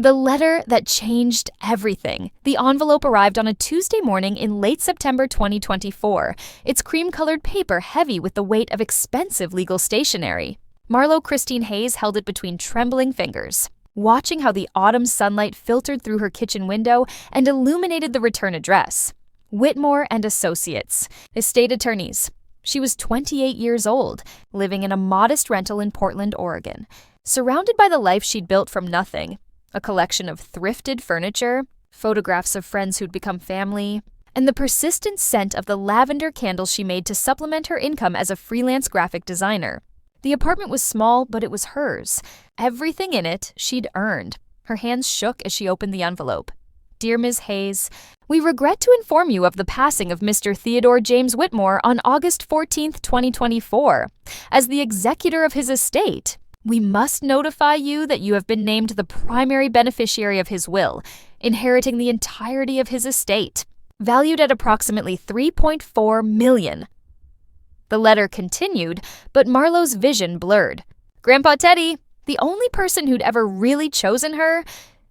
The letter that changed everything. The envelope arrived on a Tuesday morning in late September 2024, its cream-colored paper heavy with the weight of expensive legal stationery. Marlo Christine Hayes held it between trembling fingers, watching how the autumn sunlight filtered through her kitchen window and illuminated the return address. Whitmore and Associates, estate attorneys. She was 28 years old, living in a modest rental in Portland, Oregon, surrounded by the life she'd built from nothing. A collection of thrifted furniture, photographs of friends who'd become family, and the persistent scent of the lavender candles she made to supplement her income as a freelance graphic designer. The apartment was small, but it was hers. Everything in it she'd earned. Her hands shook as she opened the envelope. Dear Ms. Hayes, we regret to inform you of the passing of Mr. Theodore James Whitmore on August 14, 2024. As the executor of his estate, we must notify you that you have been named the primary beneficiary of his will, inheriting the entirety of his estate, valued at approximately $3.4 million. The letter continued, but Marlo's vision blurred. Grandpa Teddy, the only person who'd ever really chosen her,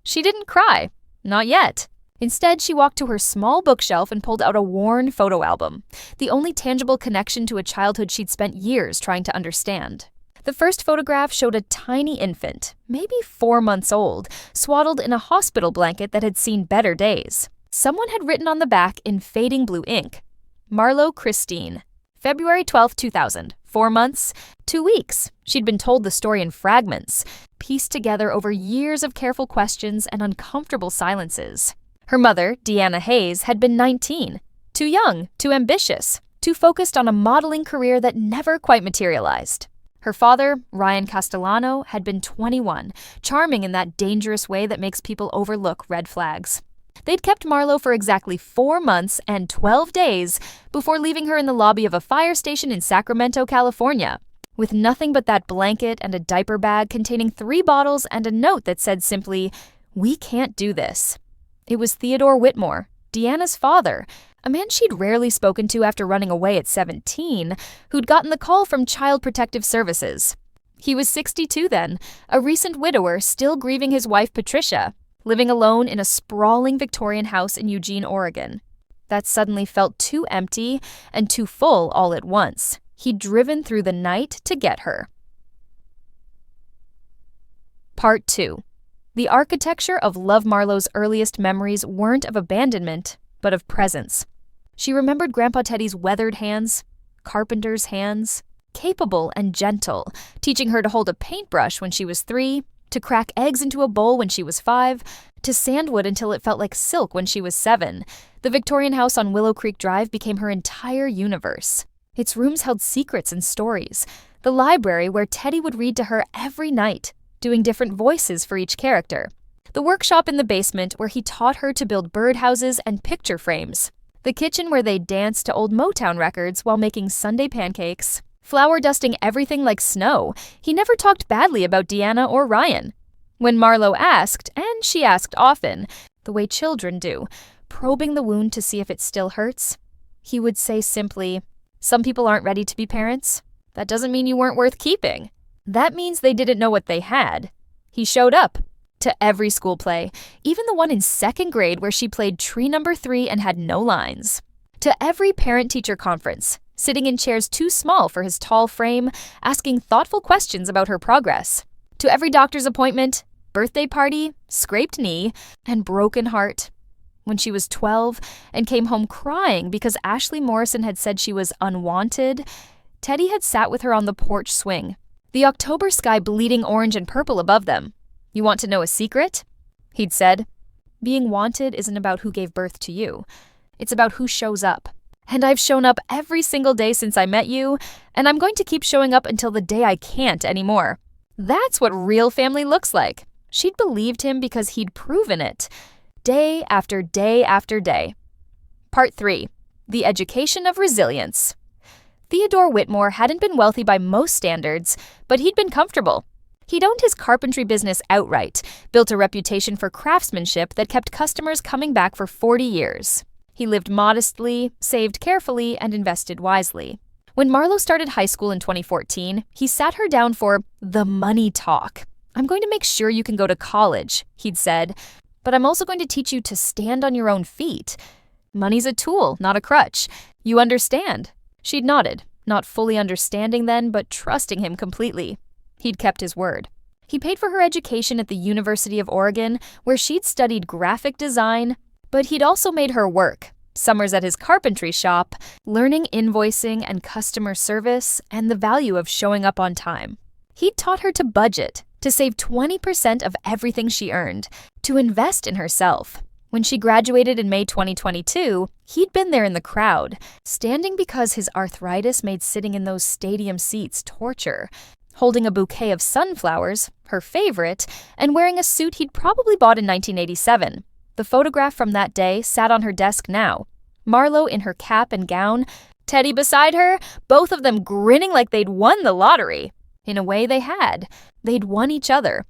she didn't cry. Not yet. Instead, she walked to her small bookshelf and pulled out a worn photo album, the only tangible connection to a childhood she'd spent years trying to understand. The first photograph showed a tiny infant, maybe 4 months old, swaddled in a hospital blanket that had seen better days. Someone had written on the back in fading blue ink, Marlo Christine, February 12, 2000, 4 months, 2 weeks. She'd been told the story in fragments, pieced together over years of careful questions and uncomfortable silences. Her mother, Deanna Hayes, had been 19, too young, too ambitious, too focused on a modeling career that never quite materialized. Her father, Ryan Castellano, had been 21, charming in that dangerous way that makes people overlook red flags. They'd kept Marlo for exactly 4 months and 12 days before leaving her in the lobby of a fire station in Sacramento, California, with nothing but that blanket and a diaper bag containing 3 bottles and a note that said simply, "We can't do this." It was Theodore Whitmore, Deanna's father, a man she'd rarely spoken to after running away at 17, who'd gotten the call from Child Protective Services. He was 62 then, a recent widower still grieving his wife Patricia, living alone in a sprawling Victorian house in Eugene, Oregon. That suddenly felt too empty and too full all at once. He'd driven through the night to get her. Part 2. The architecture of Love Marlo's earliest memories weren't of abandonment, but of presence. She remembered Grandpa Teddy's weathered hands, carpenter's hands, capable and gentle, teaching her to hold a paintbrush when she was 3, to crack eggs into a bowl when she was 5, to sandwood until it felt like silk when she was 7. The Victorian house on Willow Creek Drive became her entire universe. Its rooms held secrets and stories. The library where Teddy would read to her every night, doing different voices for each character. The workshop in the basement where he taught her to build birdhouses and picture frames. The kitchen where they danced to old Motown records while making Sunday pancakes. Flour dusting everything like snow. He never talked badly about Deanna or Ryan. When Marlo asked, and she asked often, the way children do, probing the wound to see if it still hurts, he would say simply, "Some people aren't ready to be parents. That doesn't mean you weren't worth keeping. That means they didn't know what they had." He showed up to every school play, even the one in 2nd grade where she played tree number 3 and had no lines. To every parent-teacher conference, sitting in chairs too small for his tall frame, asking thoughtful questions about her progress. To every doctor's appointment, birthday party, scraped knee, and broken heart. When she was 12 and came home crying because Ashley Morrison had said she was unwanted, Teddy had sat with her on the porch swing, the October sky bleeding orange and purple above them. "You want to know a secret?" he'd said. "Being wanted isn't about who gave birth to you. It's about who shows up. And I've shown up every single day since I met you, and I'm going to keep showing up until the day I can't anymore." That's what real family looks like. She'd believed him because he'd proven it, day after day after day. Part 3. The education of resilience. Theodore Whitmore hadn't been wealthy by most standards, but he'd been comfortable. He'd owned his carpentry business outright, built a reputation for craftsmanship that kept customers coming back for 40 years. He lived modestly, saved carefully, and invested wisely. When Marlo started high school in 2014, he sat her down for the money talk. "I'm going to make sure you can go to college," he'd said, "but I'm also going to teach you to stand on your own feet. Money's a tool, not a crutch. You understand?" She'd nodded, not fully understanding then, but trusting him completely. He'd kept his word. He paid for her education at the University of Oregon, where she'd studied graphic design, but he'd also made her work. Summers at his carpentry shop, learning invoicing and customer service, and the value of showing up on time. He'd taught her to budget, to save 20% of everything she earned, to invest in herself. When she graduated in May 2022, he'd been there in the crowd, standing because his arthritis made sitting in those stadium seats torture, holding a bouquet of sunflowers, her favorite, and wearing a suit he'd probably bought in 1987. The photograph from that day sat on her desk now. Marlo in her cap and gown, Teddy beside her, both of them grinning like they'd won the lottery. In a way, they had. They'd won each other.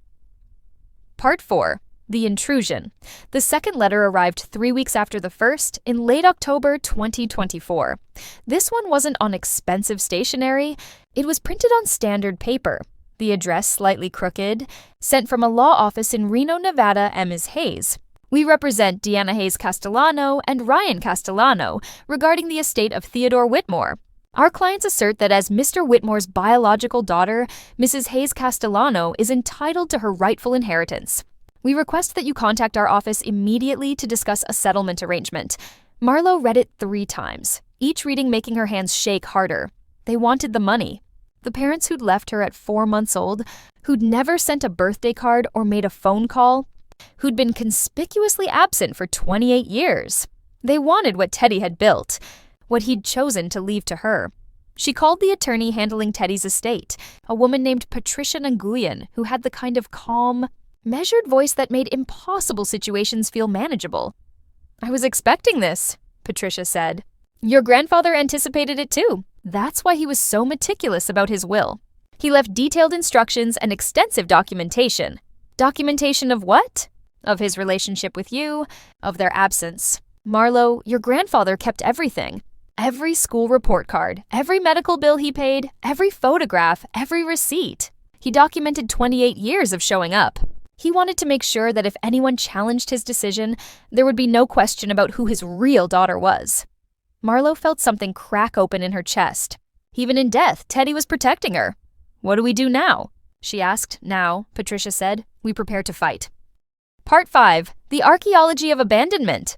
Part 4. The Intrusion. The second letter arrived 3 weeks after the first, in late October 2024. This one wasn't on expensive stationery. It was printed on standard paper. The address slightly crooked. Sent from a law office in Reno, Nevada, and Ms. Hayes. "We represent Deanna Hayes Castellano and Ryan Castellano regarding the estate of Theodore Whitmore. Our clients assert that as Mr. Whitmore's biological daughter, Mrs. Hayes Castellano is entitled to her rightful inheritance. We request that you contact our office immediately to discuss a settlement arrangement." Marlo read it 3 times, each reading making her hands shake harder. They wanted the money. The parents who'd left her at 4 months old, who'd never sent a birthday card or made a phone call, who'd been conspicuously absent for 28 years. They wanted what Teddy had built, what he'd chosen to leave to her. She called the attorney handling Teddy's estate, a woman named Patricia Nguyen, who had the kind of calm, measured voice that made impossible situations feel manageable. "I was expecting this," Patricia said. "Your grandfather anticipated it too. That's why he was so meticulous about his will. He left detailed instructions and extensive documentation." Documentation of what? Of his relationship with you, of their absence. "Marlo, your grandfather kept everything. Every school report card, every medical bill he paid, every photograph, every receipt. He documented 28 years of showing up. He wanted to make sure that if anyone challenged his decision, there would be no question about who his real daughter was." Marlo felt something crack open in her chest. Even in death, Teddy was protecting her. "What do we do now?" she asked. "Now," Patricia said, "we prepare to fight." Part 5. The Archaeology of Abandonment.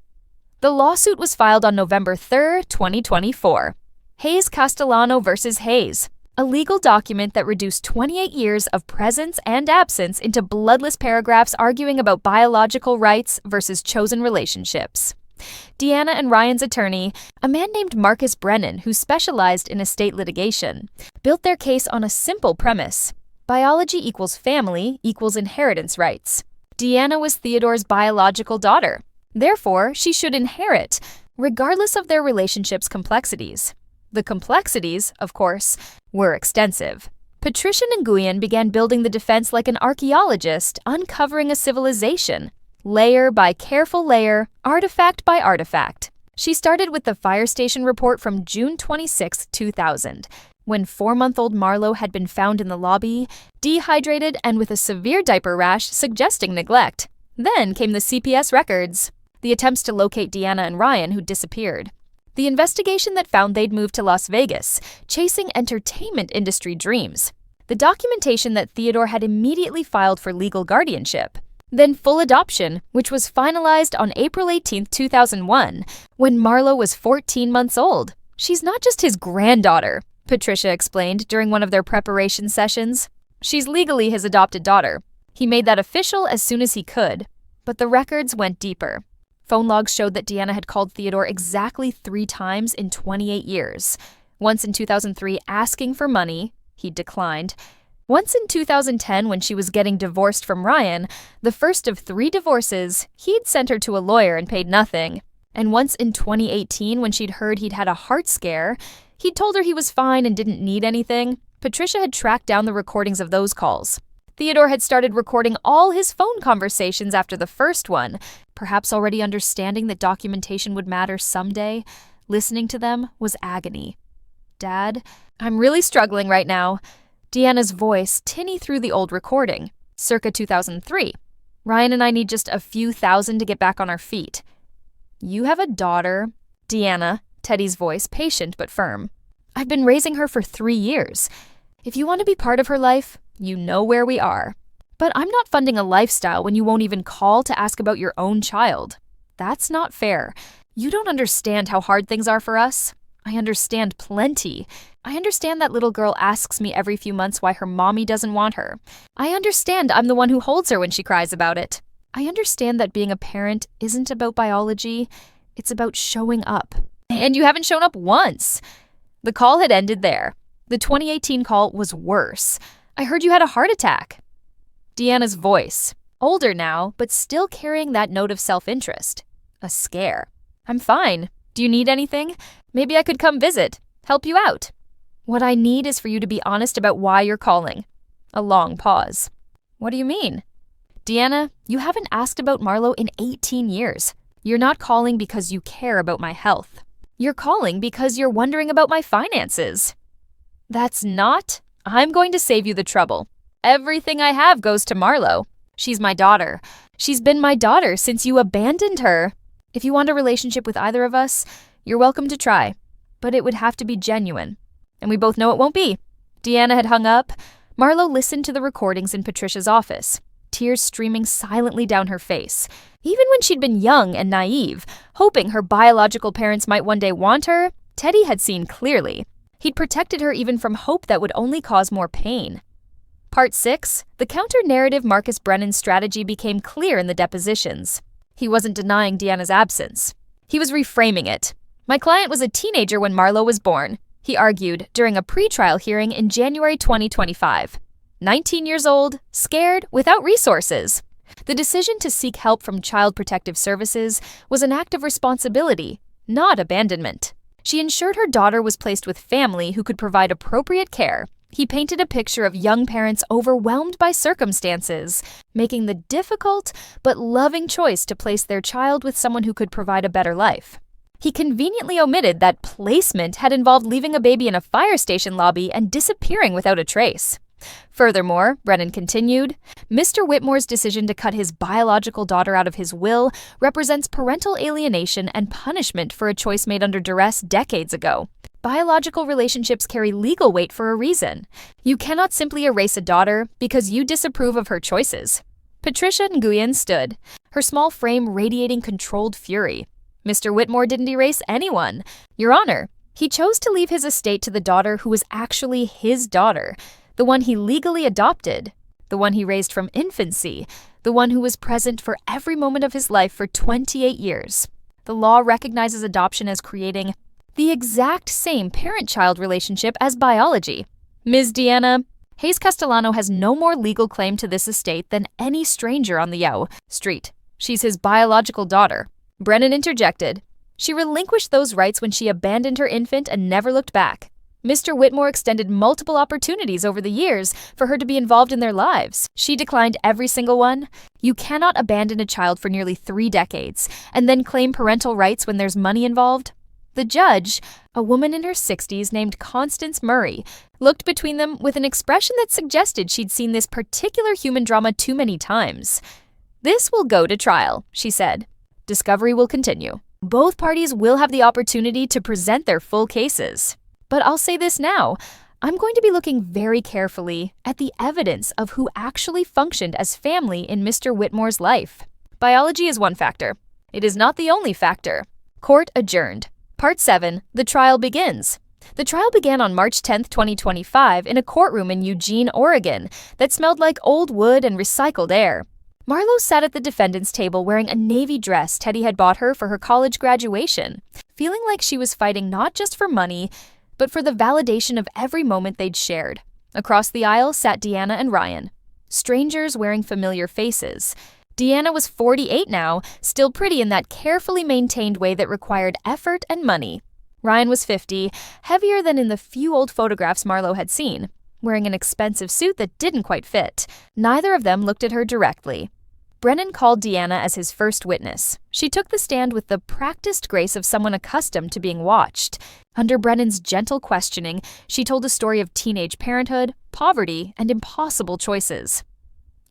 The lawsuit was filed on November 3, 2024. Hayes Castellano versus Hayes, a legal document that reduced 28 years of presence and absence into bloodless paragraphs arguing about biological rights versus chosen relationships. Deanna and Ryan's attorney, a man named Marcus Brennan who specialized in estate litigation, built their case on a simple premise. Biology equals family equals inheritance rights. Deanna was Theodore's biological daughter. Therefore, she should inherit, regardless of their relationship's complexities. The complexities, of course, were extensive. Patricia Nguyen began building the defense like an archaeologist uncovering a civilization, layer by careful layer, artifact by artifact. She started with the fire station report from June 26, 2000, when 4-month-old Marlo had been found in the lobby, dehydrated and with a severe diaper rash suggesting neglect. Then came the CPS records, the attempts to locate Deanna and Ryan who'd disappeared. The investigation that found they'd moved to Las Vegas, chasing entertainment industry dreams. The documentation that Theodore had immediately filed for legal guardianship. Then full adoption, which was finalized on April 18, 2001, when Marlo was 14 months old. "She's not just his granddaughter," Patricia explained during one of their preparation sessions. "She's legally his adopted daughter. He made that official as soon as he could." But the records went deeper. Phone logs showed that Deanna had called Theodore exactly 3 times in 28 years. Once in 2003 asking for money, he declined. Once in 2010 when she was getting divorced from Ryan, the first of 3 divorces, he'd sent her to a lawyer and paid nothing. And once in 2018 when she'd heard he'd had a heart scare, he'd told her he was fine and didn't need anything. Patricia had tracked down the recordings of those calls. Theodore had started recording all his phone conversations after the first one, perhaps already understanding that documentation would matter someday. Listening to them was agony. "Dad, I'm really struggling right now." Deanna's voice tinny through the old recording. circa 2003. Ryan and I need just a few thousand to get back on our feet. You have a daughter, Deanna, Teddy's voice patient but firm. I've been raising her for 3 years. If you want to be part of her life, you know where we are. But I'm not funding a lifestyle when you won't even call to ask about your own child. That's not fair. You don't understand how hard things are for us. I understand plenty. I understand that little girl asks me every few months why her mommy doesn't want her. I understand I'm the one who holds her when she cries about it. I understand that being a parent isn't about biology. It's about showing up. And you haven't shown up once. The call had ended there. The 2018 call was worse. I heard you had a heart attack. Deanna's voice, older now, but still carrying that note of self-interest. A scare. I'm fine. Do you need anything? Maybe I could come visit, help you out. What I need is for you to be honest about why you're calling. A long pause. What do you mean? Deanna, you haven't asked about Marlo in 18 years. You're not calling because you care about my health. You're calling because you're wondering about my finances. That's not. I'm going to save you the trouble. Everything I have goes to Marlo. She's my daughter. She's been my daughter since you abandoned her. If you want a relationship with either of us, you're welcome to try. But it would have to be genuine. And we both know it won't be. Deanna had hung up. Marlo listened to the recordings in Patricia's office, tears streaming silently down her face. Even when she'd been young and naive, hoping her biological parents might one day want her, Teddy had seen clearly. He'd protected her even from hope that would only cause more pain. Part 6, the counter-narrative Marcus Brennan's strategy became clear in the depositions. He wasn't denying Deanna's absence. He was reframing it. My client was a teenager when Marlo was born, he argued during a pretrial hearing in January 2025. 19 years old, scared, without resources. The decision to seek help from Child Protective Services was an act of responsibility, not abandonment. She ensured her daughter was placed with family who could provide appropriate care. He painted a picture of young parents overwhelmed by circumstances, making the difficult but loving choice to place their child with someone who could provide a better life. He conveniently omitted that placement had involved leaving a baby in a fire station lobby and disappearing without a trace. Furthermore, Brennan continued, Mr. Whitmore's decision to cut his biological daughter out of his will represents parental alienation and punishment for a choice made under duress decades ago. Biological relationships carry legal weight for a reason. You cannot simply erase a daughter because you disapprove of her choices. Patricia Nguyen stood, her small frame radiating controlled fury. Mr. Whitmore didn't erase anyone. Your Honor, he chose to leave his estate to the daughter who was actually his daughter, the one he legally adopted, the one he raised from infancy, the one who was present for every moment of his life for 28 years. The law recognizes adoption as creating the exact same parent-child relationship as biology. Ms. Deanna, Hayes Castellano has no more legal claim to this estate than any stranger on the Yao Street. She's his biological daughter. Brennan interjected. She relinquished those rights when she abandoned her infant and never looked back. Mr. Whitmore extended multiple opportunities over the years for her to be involved in their lives. She declined every single one. You cannot abandon a child for nearly 3 decades and then claim parental rights when there's money involved. The judge, a woman in her 60s named Constance Murray, looked between them with an expression that suggested she'd seen this particular human drama too many times. This will go to trial, she said. Discovery will continue. Both parties will have the opportunity to present their full cases. But I'll say this now, I'm going to be looking very carefully at the evidence of who actually functioned as family in Mr. Whitmore's life. Biology is one factor. It is not the only factor. Court adjourned. Part 7, the trial begins. The trial began on March 10, 2025, in a courtroom in Eugene, Oregon, that smelled like old wood and recycled air. Marlo sat at the defendant's table wearing a navy dress Teddy had bought her for her college graduation, feeling like she was fighting not just for money, but for the validation of every moment they'd shared. Across the aisle sat Deanna and Ryan, strangers wearing familiar faces. Deanna was 48 now, still pretty in that carefully maintained way that required effort and money. Ryan was 50, heavier than in the few old photographs Marlo had seen, wearing an expensive suit that didn't quite fit. Neither of them looked at her directly. Brennan called Deanna as his first witness. She took the stand with the practiced grace of someone accustomed to being watched. Under Brennan's gentle questioning, she told a story of teenage parenthood, poverty, and impossible choices.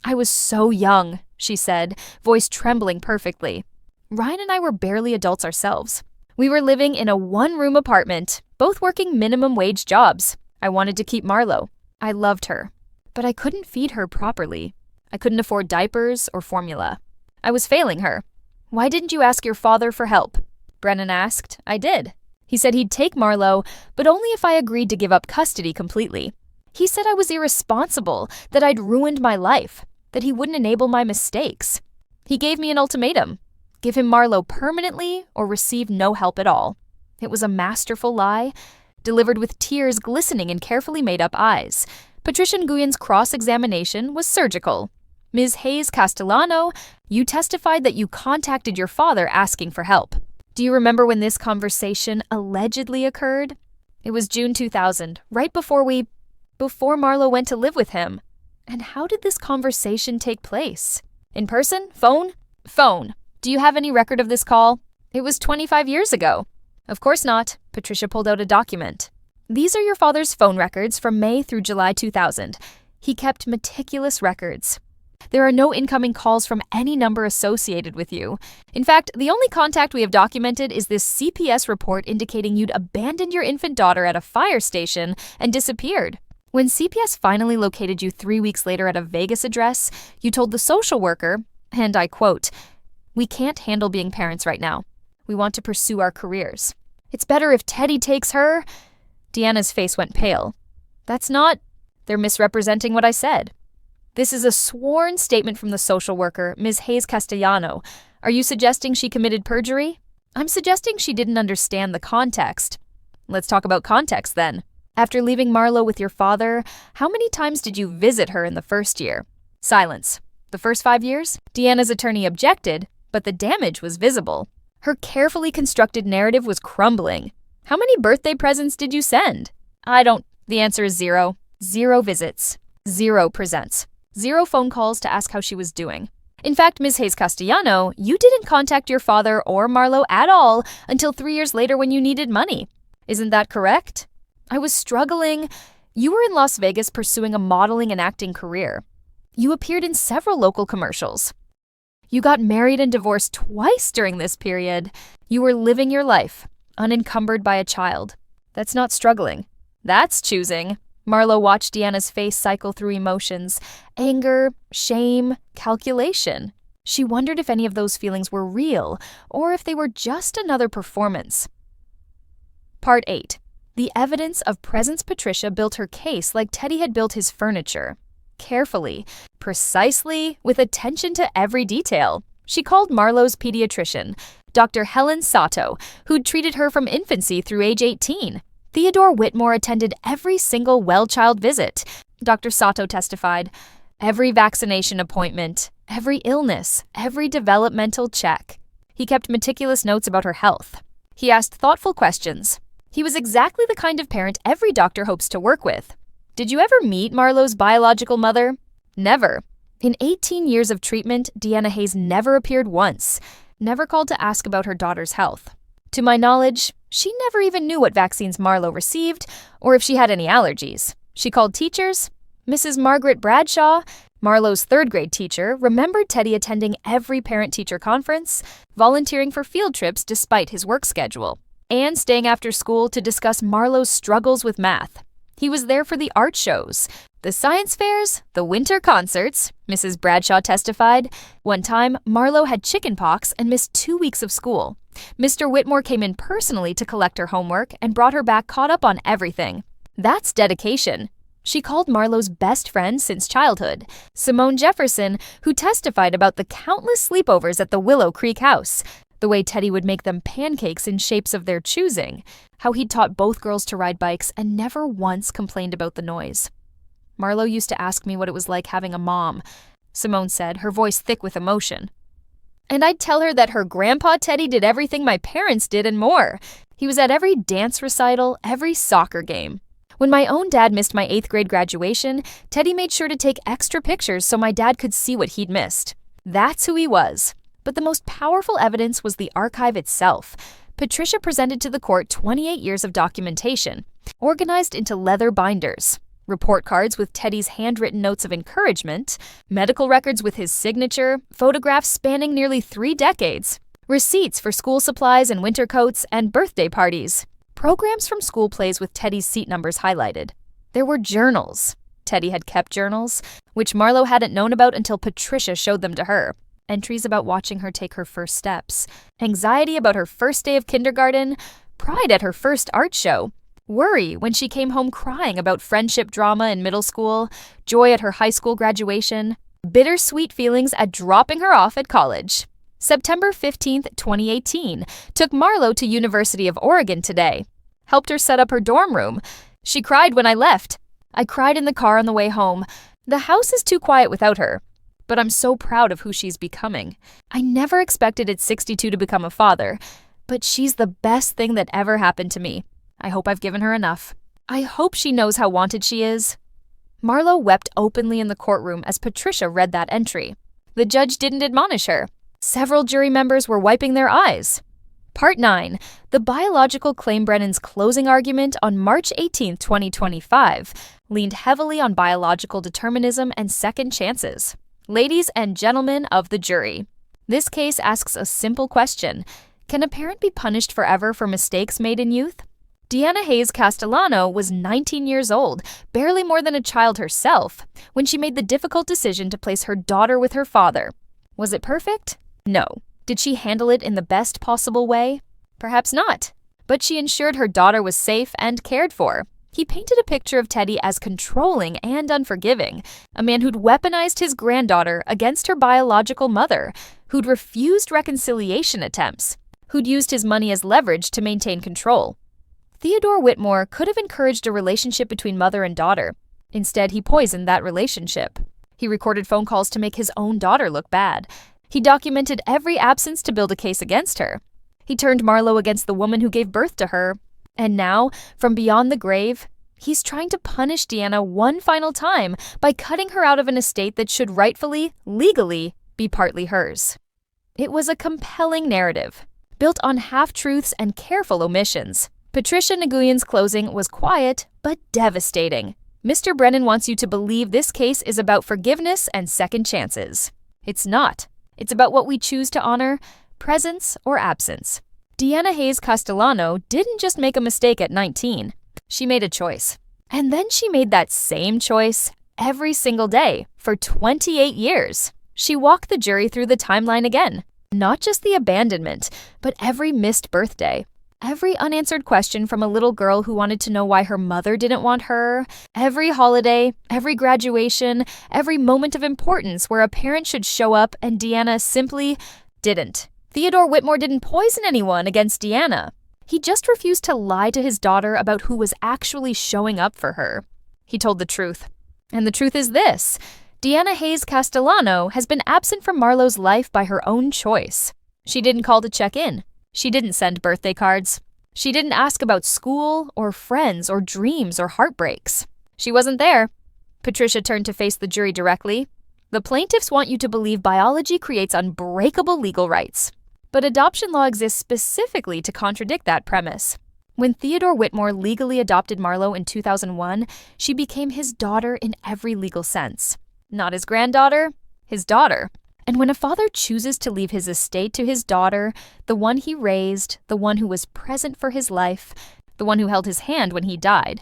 "I was so young," she said, voice trembling perfectly. "Ryan and I were barely adults ourselves. We were living in a one-room apartment, both working minimum wage jobs. I wanted to keep Marlo. I loved her. But I couldn't feed her properly. I couldn't afford diapers or formula. I was failing her." "Why didn't you ask your father for help?" Brennan asked. "I did. He said he'd take Marlo, but only if I agreed to give up custody completely. He said I was irresponsible, that I'd ruined my life, that he wouldn't enable my mistakes. He gave me an ultimatum: give him Marlo permanently or receive no help at all." It was a masterful lie, delivered with tears glistening in carefully made-up eyes. Patricia Nguyen's cross-examination was surgical. "Ms. Hayes Castellano, you testified that you contacted your father asking for help. Do you remember when this conversation allegedly occurred?" "It was June 2000, right before Marlo went to live with him." "And how did this conversation take place? In person? Phone?" "Phone. Do you have any record of this call?" "It was 25 years ago." "Of course not." Patricia pulled out a document. "These are your father's phone records from May through July 2000. He kept meticulous records. There are no incoming calls from any number associated with you. In fact, the only contact we have documented is this CPS report indicating you'd abandoned your infant daughter at a fire station and disappeared. When CPS finally located you 3 weeks later at a Vegas address, you told the social worker, and I quote, 'We can't handle being parents right now. We want to pursue our careers. It's better if Teddy takes her.'" Deanna's face went pale. They're misrepresenting what I said." "This is a sworn statement from the social worker, Ms. Hayes Castellano. Are you suggesting she committed perjury?" "I'm suggesting she didn't understand the context." "Let's talk about context then. After leaving Marlo with your father, how many times did you visit her in the first year?" Silence. "The first 5 years?" Deanna's attorney objected, but the damage was visible. Her carefully constructed narrative was crumbling. "How many birthday presents did you send?" The answer is 0. 0 visits. 0 presents. 0 phone calls to ask how she was doing. In fact, Ms. Hayes Castellano, you didn't contact your father or Marlo at all until 3 years later when you needed money. Isn't that correct?" "I was struggling." "You were in Las Vegas pursuing a modeling and acting career. You appeared in several local commercials. You got married and divorced twice during this period. You were living your life, unencumbered by a child. That's not struggling. That's choosing." Marlo watched Deanna's face cycle through emotions: anger, shame, calculation. She wondered if any of those feelings were real, or if they were just another performance. Part 8. The evidence of presence. Patricia built her case like Teddy had built his furniture. Carefully, precisely, with attention to every detail. She called Marlo's pediatrician, Dr. Helen Sato, who'd treated her from infancy through age 18. Theodore Whitmore attended every single well-child visit. Dr. Sato testified, every vaccination appointment, every illness, every developmental check. He kept meticulous notes about her health. He asked thoughtful questions. He was exactly the kind of parent every doctor hopes to work with. "Did you ever meet Marlo's biological mother?" "Never." In 18 years of treatment, Deanna Hayes never appeared once, never called to ask about her daughter's health. To my knowledge, she never even knew what vaccines Marlo received or if she had any allergies. She called teachers. Mrs. Margaret Bradshaw, Marlo's third-grade teacher, remembered Teddy attending every parent-teacher conference, volunteering for field trips despite his work schedule, and staying after school to discuss Marlo's struggles with math. He was there for the art shows, the science fairs, the winter concerts, Mrs. Bradshaw testified. One time, Marlo had chickenpox and missed 2 weeks of school. Mr. Whitmore came in personally to collect her homework and brought her back caught up on everything. That's dedication. She called Marlo's best friend since childhood, Simone Jefferson, who testified about the countless sleepovers at the Willow Creek house, the way Teddy would make them pancakes in shapes of their choosing, how he'd taught both girls to ride bikes and never once complained about the noise. "Marlo used to ask me what it was like having a mom," Simone said, her voice thick with emotion. "And I'd tell her that her grandpa Teddy did everything my parents did and more. He was at every dance recital, every soccer game. When my own dad missed my 8th grade graduation, Teddy made sure to take extra pictures so my dad could see what he'd missed. That's who he was." But the most powerful evidence was the archive itself. Patricia presented to the court 28 years of documentation, organized into leather binders. report cards with Teddy's handwritten notes of encouragement, medical records with his signature, photographs spanning nearly 3 decades, receipts for school supplies and winter coats, and birthday parties. Programs from school plays with Teddy's seat numbers highlighted. There were journals. Teddy had kept journals, which Marlo hadn't known about until Patricia showed them to her. Entries about watching her take her first steps, anxiety about her first day of kindergarten, pride at her first art show, worry when she came home crying about friendship drama in middle school, joy at her high school graduation, bittersweet feelings at dropping her off at college. September 15th, 2018, took Marlo to University of Oregon today. Helped her set up her dorm room. She cried when I left. I cried in the car on the way home. The house is too quiet without her. But I'm so proud of who she's becoming. I never expected at 62 to become a father, but she's the best thing that ever happened to me. I hope I've given her enough. I hope she knows how wanted she is. Marlo wept openly in the courtroom as Patricia read that entry. The judge didn't admonish her. Several jury members were wiping their eyes. Part 9. The biological claim Brennan's closing argument on March 18, 2025, leaned heavily on biological determinism and second chances. Ladies and gentlemen of the jury, this case asks a simple question. Can a parent be punished forever for mistakes made in youth? Deanna Hayes Castellano was 19 years old, barely more than a child herself, when she made the difficult decision to place her daughter with her father. Was it perfect? No. Did she handle it in the best possible way? Perhaps not. But she ensured her daughter was safe and cared for. He painted a picture of Teddy as controlling and unforgiving, a man who'd weaponized his granddaughter against her biological mother, who'd refused reconciliation attempts, who'd used his money as leverage to maintain control. Theodore Whitmore could have encouraged a relationship between mother and daughter. Instead, he poisoned that relationship. He recorded phone calls to make his own daughter look bad. He documented every absence to build a case against her. He turned Marlo against the woman who gave birth to her. And now, from beyond the grave, he's trying to punish Deanna one final time by cutting her out of an estate that should rightfully, legally, be partly hers. It was a compelling narrative, built on half-truths and careful omissions. Patricia Nguyen's closing was quiet, but devastating. Mr. Brennan wants you to believe this case is about forgiveness and second chances. It's not. It's about what we choose to honor, presence or absence. Deanna Hayes Castellano didn't just make a mistake at 19. She made a choice. And then she made that same choice every single day for 28 years. She walked the jury through the timeline again. Not just the abandonment, but every missed birthday. Every unanswered question from a little girl who wanted to know why her mother didn't want her. Every holiday, every graduation, every moment of importance where a parent should show up and Deanna simply didn't. Theodore Whitmore didn't poison anyone against Deanna. He just refused to lie to his daughter about who was actually showing up for her. He told the truth. And the truth is this. Deanna Hayes Castellano has been absent from Marlo's life by her own choice. She didn't call to check in. She didn't send birthday cards. She didn't ask about school or friends or dreams or heartbreaks. She wasn't there. Patricia turned to face the jury directly. The plaintiffs want you to believe biology creates unbreakable legal rights. But adoption law exists specifically to contradict that premise. When Theodore Whitmore legally adopted Marlo in 2001, she became his daughter in every legal sense. Not his granddaughter, his daughter. And when a father chooses to leave his estate to his daughter, the one he raised, the one who was present for his life, the one who held his hand when he died,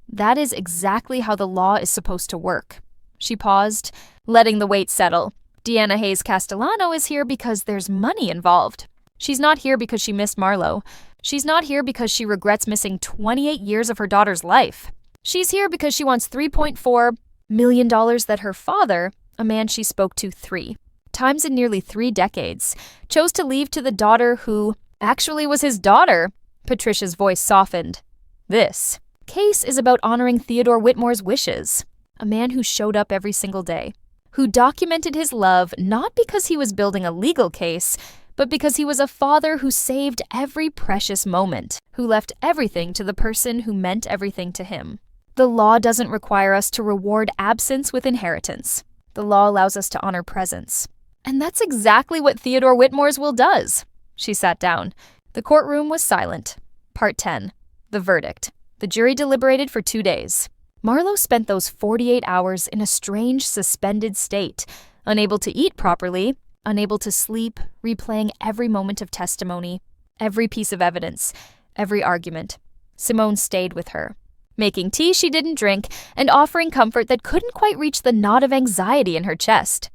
that is exactly how the law is supposed to work. She paused, letting the weight settle. Deanna Hayes Castellano is here because there's money involved. She's not here because she missed Marlo. She's not here because she regrets missing 28 years of her daughter's life. She's here because she wants $3.4 million that her father, a man she spoke to 3 times in nearly 3 decades, chose to leave to the daughter who actually was his daughter. Patricia's voice softened. This case is about honoring Theodore Whitmore's wishes, a man who showed up every single day, who documented his love not because he was building a legal case, but because he was a father who saved every precious moment, who left everything to the person who meant everything to him. The law doesn't require us to reward absence with inheritance. The law allows us to honor presence. And that's exactly what Theodore Whitmore's will does. She sat down. The courtroom was silent. Part 10. The verdict. The jury deliberated for 2 days. Marlo spent those 48 hours in a strange, suspended state, unable to eat properly, unable to sleep, replaying every moment of testimony, every piece of evidence, every argument. Simone stayed with her, making tea she didn't drink and offering comfort that couldn't quite reach the knot of anxiety in her chest.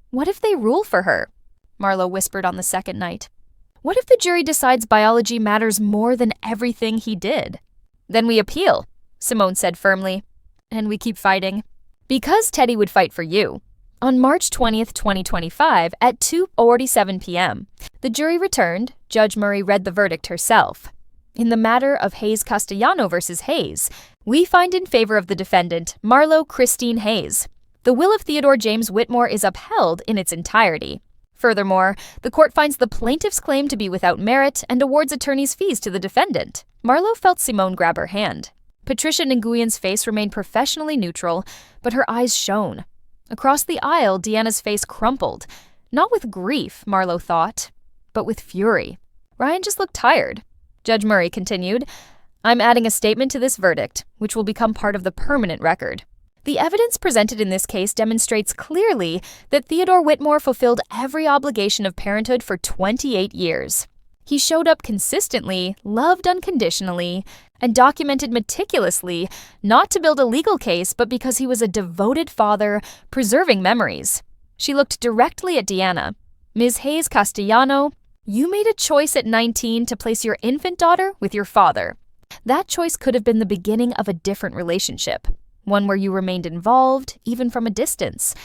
What if they rule for her? Marlo whispered on the second night. What if the jury decides biology matters more than everything he did? Then we appeal, Simone said firmly. And we keep fighting. Because Teddy would fight for you. On March 20th, 2025, at 2:47 p.m., the jury returned. Judge Murray read the verdict herself. In the matter of Hayes Castellano versus Hayes, we find in favor of the defendant, Marlo Christine Hayes. The will of Theodore James Whitmore is upheld in its entirety. Furthermore, the court finds the plaintiff's claim to be without merit and awards attorney's fees to the defendant. Marlo felt Simone grab her hand. Patricia Nguyen's face remained professionally neutral, but her eyes shone. Across the aisle, Deanna's face crumpled. Not with grief, Marlo thought, but with fury. Ryan just looked tired. Judge Murray continued, I'm adding a statement to this verdict, which will become part of the permanent record. The evidence presented in this case demonstrates clearly that Theodore Whitmore fulfilled every obligation of parenthood for 28 years. He showed up consistently, loved unconditionally, and documented meticulously, not to build a legal case, but because he was a devoted father, preserving memories. She looked directly at Deanna. Ms. Hayes Castellano, you made a choice at 19 to place your infant daughter with your father. That choice could have been the beginning of a different relationship, one where you remained involved, even from a distance.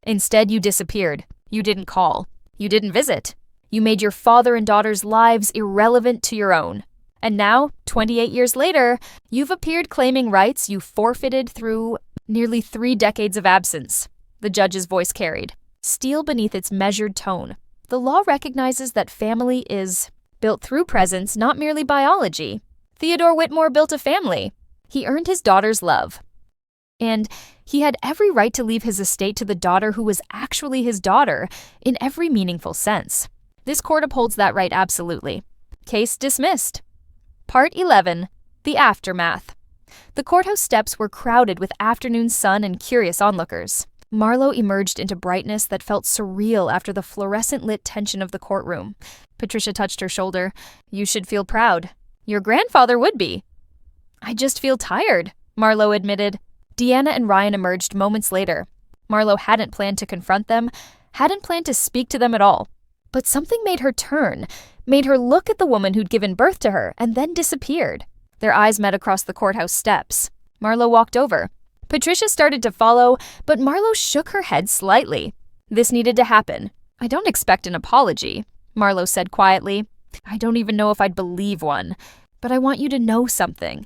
Instead, you disappeared. You didn't call. You didn't visit. You made your father and daughter's lives irrelevant to your own. And now, 28 years later, you've appeared claiming rights you forfeited through nearly 3 decades of absence. The judge's voice carried, steel beneath its measured tone. The law recognizes that family is built through presence, not merely biology. Theodore Whitmore built a family. He earned his daughter's love. And he had every right to leave his estate to the daughter who was actually his daughter in every meaningful sense. This court upholds that right absolutely. Case dismissed. Part 11. The Aftermath. The courthouse steps were crowded with afternoon sun and curious onlookers. Marlo emerged into brightness that felt surreal after the fluorescent-lit tension of the courtroom. Patricia touched her shoulder. You should feel proud. Your grandfather would be. I just feel tired, Marlo admitted. Deanna and Ryan emerged moments later. Marlo hadn't planned to confront them, hadn't planned to speak to them at all. But something made her turn, made her look at the woman who'd given birth to her, and then disappeared. Their eyes met across the courthouse steps. Marlo walked over. Patricia started to follow, but Marlo shook her head slightly. This needed to happen. I don't expect an apology, Marlo said quietly. I don't even know if I'd believe one, but I want you to know something.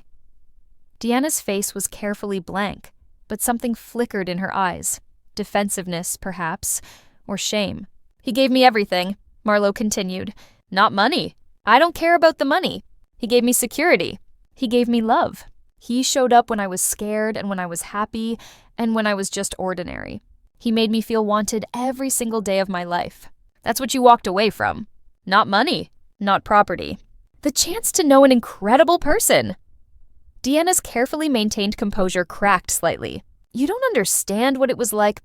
Deanna's face was carefully blank, but something flickered in her eyes. Defensiveness, perhaps, or shame. He gave me everything, Marlo continued. Not money. I don't care about the money. He gave me security. He gave me love. He showed up when I was scared and when I was happy and when I was just ordinary. He made me feel wanted every single day of my life. That's what you walked away from. Not money, not property. The chance to know an incredible person. Deanna's carefully maintained composure cracked slightly. You don't understand what it was like.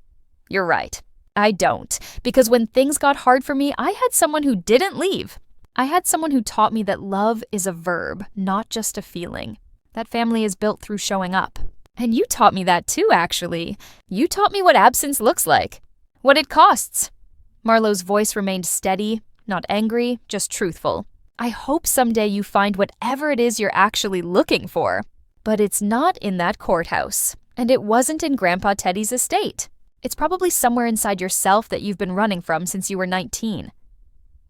You're right. I don't. Because when things got hard for me, I had someone who didn't leave. I had someone who taught me that love is a verb, not just a feeling. That family is built through showing up. And you taught me that too, actually. You taught me what absence looks like. What it costs. Marlo's voice remained steady, not angry, just truthful. I hope someday you find whatever it is you're actually looking for. But it's not in that courthouse. And it wasn't in Grandpa Teddy's estate. It's probably somewhere inside yourself that you've been running from since you were 19.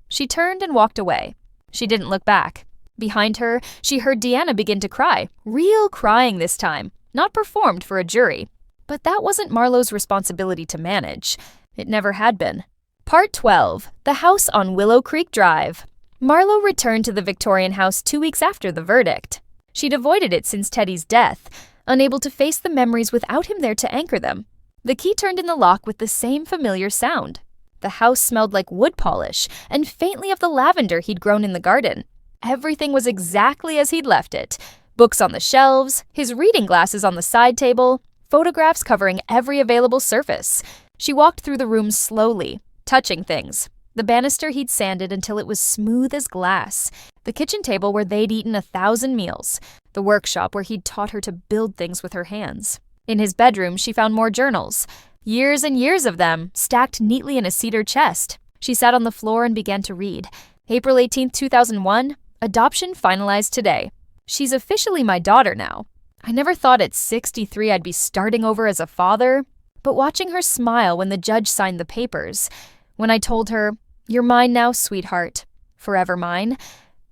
She turned and walked away. She didn't look back. Behind her, she heard Deanna begin to cry. Real crying this time, not performed for a jury. But that wasn't Marlo's responsibility to manage. It never had been. Part 12. The House on Willow Creek Drive. Marlo returned to the Victorian house 2 weeks after the verdict. She'd avoided it since Teddy's death, unable to face the memories without him there to anchor them. The key turned in the lock with the same familiar sound. The house smelled like wood polish and faintly of the lavender he'd grown in the garden. Everything was exactly as he'd left it. Books on the shelves, his reading glasses on the side table, photographs covering every available surface. She walked through the room slowly, touching things. The banister he'd sanded until it was smooth as glass. The kitchen table where they'd eaten 1,000 meals. The workshop where he'd taught her to build things with her hands. In his bedroom, she found more journals. Years and years of them, stacked neatly in a cedar chest. She sat on the floor and began to read. April 18, 2001, adoption finalized today. She's officially my daughter now. I never thought at 63 I'd be starting over as a father, but watching her smile when the judge signed the papers, when I told her, "You're mine now, sweetheart, forever mine,"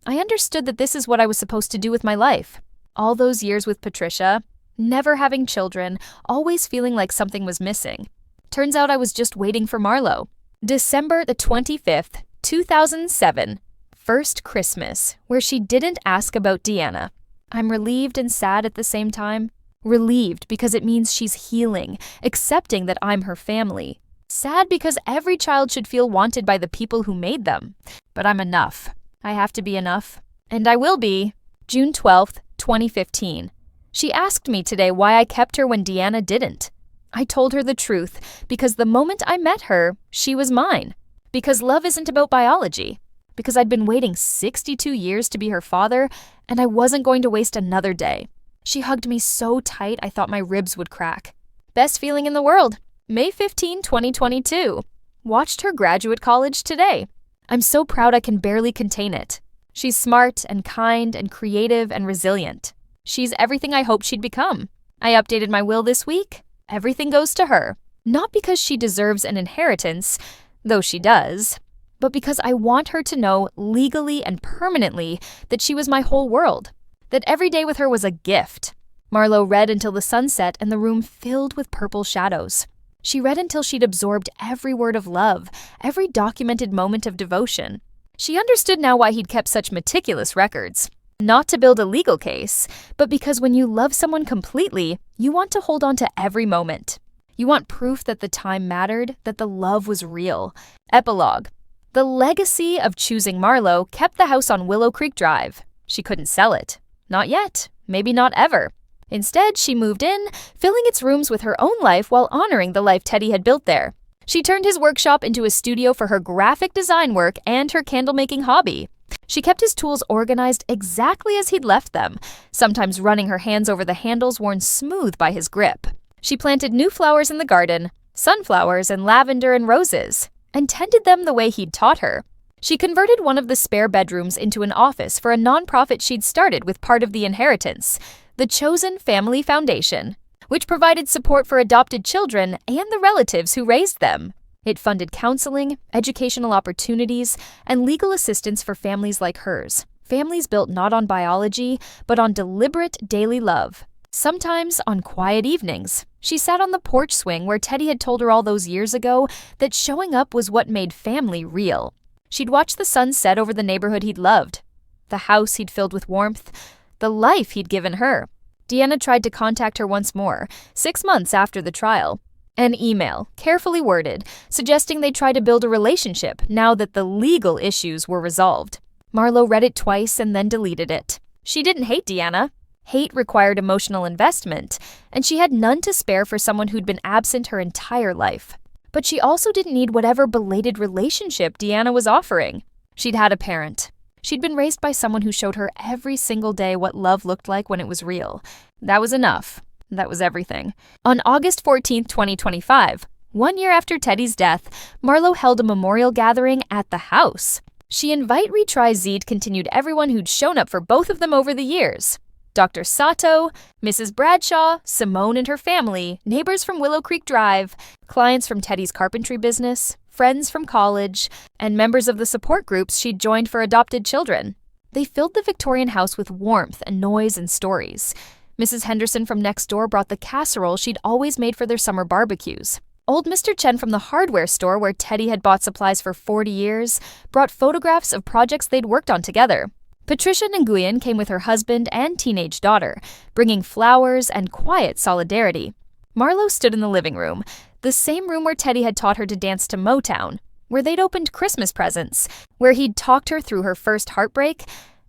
I understood that this is what I was supposed to do with my life. All those years with Patricia, never having children, always feeling like something was missing. Turns out I was just waiting for Marlo. December the 25th, 2007. First Christmas, where she didn't ask about Deanna. I'm relieved and sad at the same time. Relieved because it means she's healing, accepting that I'm her family. Sad because every child should feel wanted by the people who made them. But I'm enough. I have to be enough. And I will be. June 12th, 2015. She asked me today why I kept her when Deanna didn't. I told her the truth because the moment I met her, she was mine. Because love isn't about biology. Because I'd been waiting 62 years to be her father, and I wasn't going to waste another day. She hugged me so tight I thought my ribs would crack. Best feeling in the world. May 15, 2022. Watched her graduate college today. I'm so proud I can barely contain it. She's smart and kind and creative and resilient. She's everything I hoped she'd become. I updated my will this week. Everything goes to her. Not because she deserves an inheritance, though she does, but because I want her to know legally and permanently that she was my whole world, that every day with her was a gift. Marlo read until the sun set and the room filled with purple shadows. She read until she'd absorbed every word of love, every documented moment of devotion. She understood now why he'd kept such meticulous records. Not to build a legal case, but because when you love someone completely, you want to hold on to every moment. You want proof that the time mattered, that the love was real. Epilogue. The legacy of choosing Marlo kept the house on Willow Creek Drive. She couldn't sell it. Not yet. Maybe not ever. Instead, she moved in, filling its rooms with her own life while honoring the life Teddy had built there. She turned his workshop into a studio for her graphic design work and her candle-making hobby. She kept his tools organized exactly as he'd left them, sometimes running her hands over the handles worn smooth by his grip. She planted new flowers in the garden, sunflowers and lavender and roses, and tended them the way he'd taught her. She converted one of the spare bedrooms into an office for a nonprofit she'd started with part of the inheritance, the Chosen Family Foundation, which provided support for adopted children and the relatives who raised them. It funded counseling, educational opportunities, and legal assistance for families like hers. Families built not on biology, but on deliberate daily love. Sometimes on quiet evenings, she sat on the porch swing where Teddy had told her all those years ago that showing up was what made family real. She'd watch the sun set over the neighborhood he'd loved, the house he'd filled with warmth, the life he'd given her. Deanna tried to contact her once more, 6 months after the trial. An email, carefully worded, suggesting they try to build a relationship now that the legal issues were resolved. Marlo read it twice and then deleted it. She didn't hate Deanna. Hate required emotional investment, and she had none to spare for someone who'd been absent her entire life. But she also didn't need whatever belated relationship Deanna was offering. She'd had a parent. She'd been raised by someone who showed her every single day what love looked like when it was real. That was enough. That was everything. On August 14, 2025, 1 year after Teddy's death, Marlo held a memorial gathering at the house. She Invite Retry Z'd continued everyone who'd shown up for both of them over the years. Dr. Sato, Mrs. Bradshaw, Simone and her family, neighbors from Willow Creek Drive, clients from Teddy's carpentry business, friends from college, and members of the support groups she'd joined for adopted children. They filled the Victorian house with warmth and noise and stories. Mrs. Henderson from next door brought the casserole she'd always made for their summer barbecues. Old Mr. Chen from the hardware store where Teddy had bought supplies for 40 years brought photographs of projects they'd worked on together. Patricia Nguyen came with her husband and teenage daughter, bringing flowers and quiet solidarity. Marlo stood in the living room, the same room where Teddy had taught her to dance to Motown, where they'd opened Christmas presents, where he'd talked her through her first heartbreak,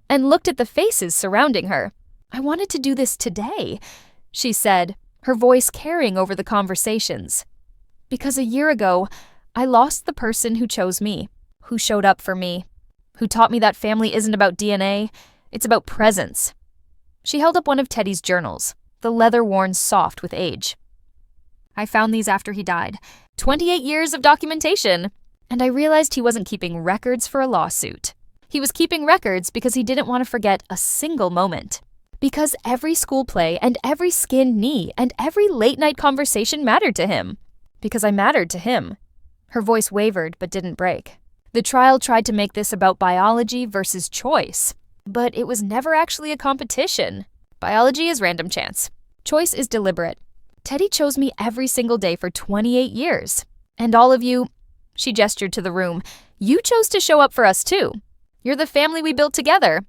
and looked at the faces surrounding her. I wanted to do this today, she said, her voice carrying over the conversations. Because a year ago, I lost the person who chose me, who showed up for me, who taught me that family isn't about DNA, it's about presence. She held up one of Teddy's journals, the leather worn soft with age. I found these after he died. 28 years of documentation. And I realized he wasn't keeping records for a lawsuit. He was keeping records because he didn't want to forget a single moment. Because every school play and every skinned knee and every late-night conversation mattered to him. Because I mattered to him. Her voice wavered but didn't break. The trial tried to make this about biology versus choice. But it was never actually a competition. Biology is random chance. Choice is deliberate. Teddy chose me every single day for 28 years. And all of you, she gestured to the room, you chose to show up for us too. You're the family we built together.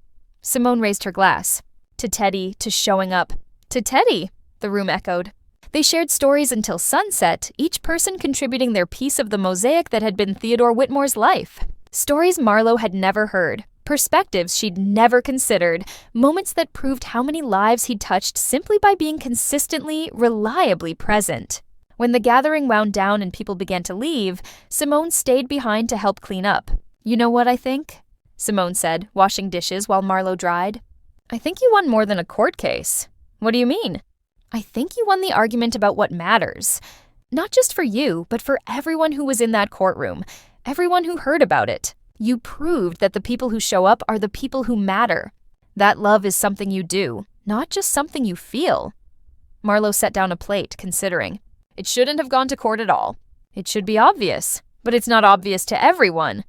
Simone raised her glass. To Teddy, to showing up. To Teddy, the room echoed. They shared stories until sunset, each person contributing their piece of the mosaic that had been Theodore Whitmore's life. Stories Marlo had never heard. Perspectives she'd never considered, moments that proved how many lives he'd touched simply by being consistently, reliably present. When the gathering wound down and people began to leave, Simone stayed behind to help clean up. You know what I think? Simone said, washing dishes while Marlo dried. I think you won more than a court case. What do you mean? I think you won the argument about what matters. Not just for you, but for everyone who was in that courtroom, everyone who heard about it. You proved that the people who show up are the people who matter. That love is something you do, not just something you feel. Marlo set down a plate, considering. It shouldn't have gone to court at all. It should be obvious, but it's not obvious to everyone.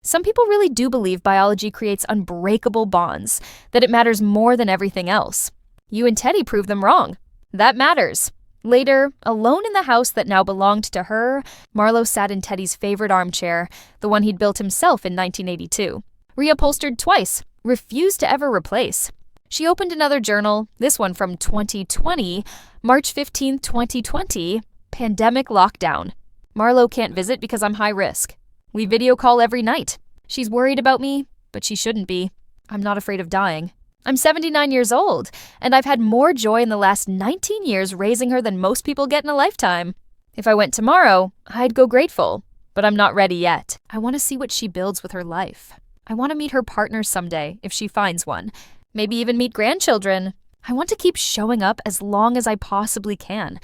Some people really do believe biology creates unbreakable bonds, that it matters more than everything else. You and Teddy proved them wrong. That matters. Later, alone in the house that now belonged to her, Marlo sat in Teddy's favorite armchair, the one he'd built himself in 1982. Reupholstered twice, refused to ever replace. She opened another journal, this one from 2020, March 15, 2020, pandemic lockdown. Marlo can't visit because I'm high risk. We video call every night. She's worried about me, but she shouldn't be. I'm not afraid of dying. I'm 79 years old, and I've had more joy in the last 19 years raising her than most people get in a lifetime. If I went tomorrow, I'd go grateful, but I'm not ready yet. I want to see what she builds with her life. I want to meet her partner someday, if she finds one. Maybe even meet grandchildren. I want to keep showing up as long as I possibly can.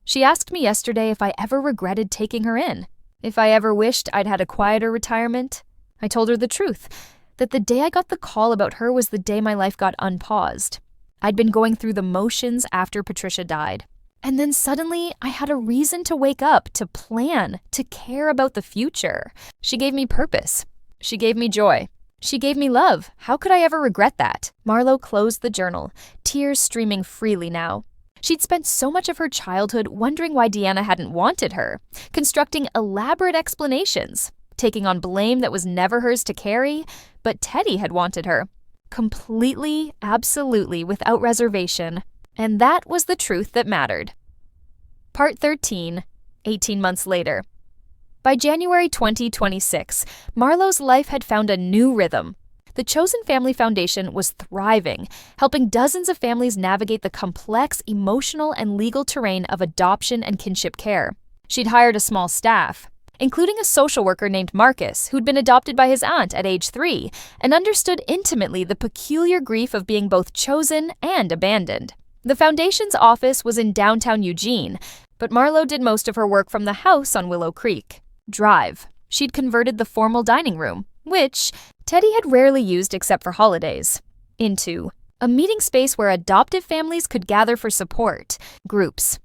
She asked me yesterday if I ever regretted taking her in, if I ever wished I'd had a quieter retirement. I told her the truth, that the day I got the call about her was the day my life got unpaused. I'd been going through the motions after Patricia died. And then suddenly, I had a reason to wake up, to plan, to care about the future. She gave me purpose. She gave me joy. She gave me love. How could I ever regret that? Marlo closed the journal, tears streaming freely now. She'd spent so much of her childhood wondering why Deanna hadn't wanted her, constructing elaborate explanations, taking on blame that was never hers to carry, but Teddy had wanted her. Completely, absolutely, without reservation. And that was the truth that mattered. Part 13, 18 months later. By January 2026, Marlo's life had found a new rhythm. The Chosen Family Foundation was thriving, helping dozens of families navigate the complex emotional and legal terrain of adoption and kinship care. She'd hired a small staff, including a social worker named Marcus, who'd been adopted by his aunt at age 3 and understood intimately the peculiar grief of being both chosen and abandoned. The foundation's office was in downtown Eugene, but Marlo did most of her work from the house on Willow Creek Drive. She'd converted the formal dining room, which Teddy had rarely used except for holidays, into a meeting space where adoptive families could gather for support groups.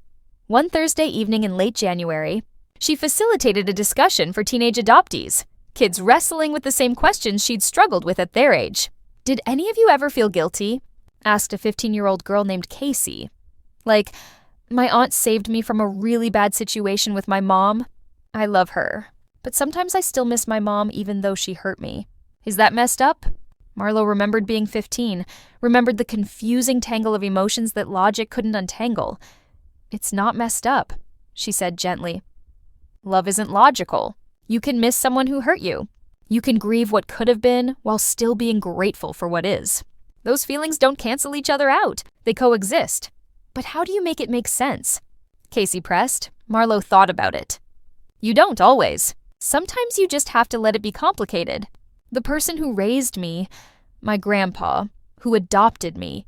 One Thursday evening in late January, she facilitated a discussion for teenage adoptees, kids wrestling with the same questions she'd struggled with at their age. "Did any of you ever feel guilty?" asked a 15-year-old girl named Casey. "Like, my aunt saved me from a really bad situation with my mom. I love her, but sometimes I still miss my mom even though she hurt me. Is that messed up?" Marlo remembered being 15, remembered the confusing tangle of emotions that logic couldn't untangle. "It's not messed up," she said gently. "Love isn't logical. You can miss someone who hurt you. You can grieve what could have been while still being grateful for what is. Those feelings don't cancel each other out. They coexist. But how do you make it make sense? Casey pressed. Marlo thought about it. You don't always. Sometimes you just have to let it be complicated. The person who raised me, my grandpa, who adopted me,